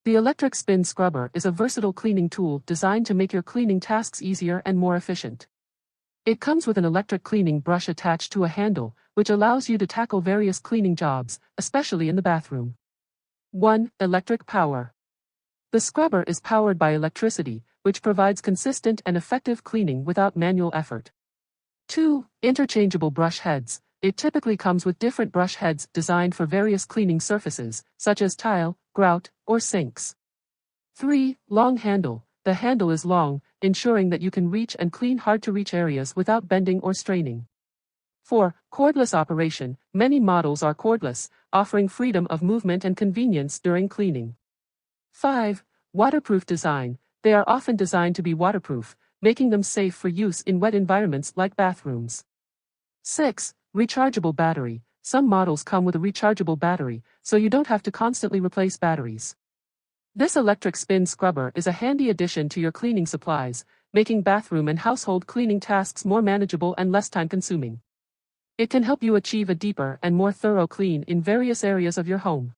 The electric spin scrubber is a versatile cleaning tool designed to make your cleaning tasks easier and more efficient. It comes with an electric cleaning brush attached to a handle, which allows you to tackle various cleaning jobs, especially in the bathroom. 1. Electric power. The scrubber is powered by electricity, which provides consistent and effective cleaning without manual effort. 2. Interchangeable brush heads. It typically comes with different brush heads designed for various cleaning surfaces, such as tile, grout, or sinks. 3. Long handle. The handle is long, ensuring that you can reach and clean hard-to-reach areas without bending or straining. 4. Cordless operation. Many models are cordless, offering freedom of movement and convenience during cleaning. 5. Waterproof design. They are often designed to be waterproof, making them safe for use in wet environments like bathrooms. 6. Rechargeable battery. Some models come with a rechargeable battery, so you don't have to constantly replace batteries. This electric spin scrubber is a handy addition to your cleaning supplies, making bathroom and household cleaning tasks more manageable and less time-consuming. It can help you achieve a deeper and more thorough clean in various areas of your home.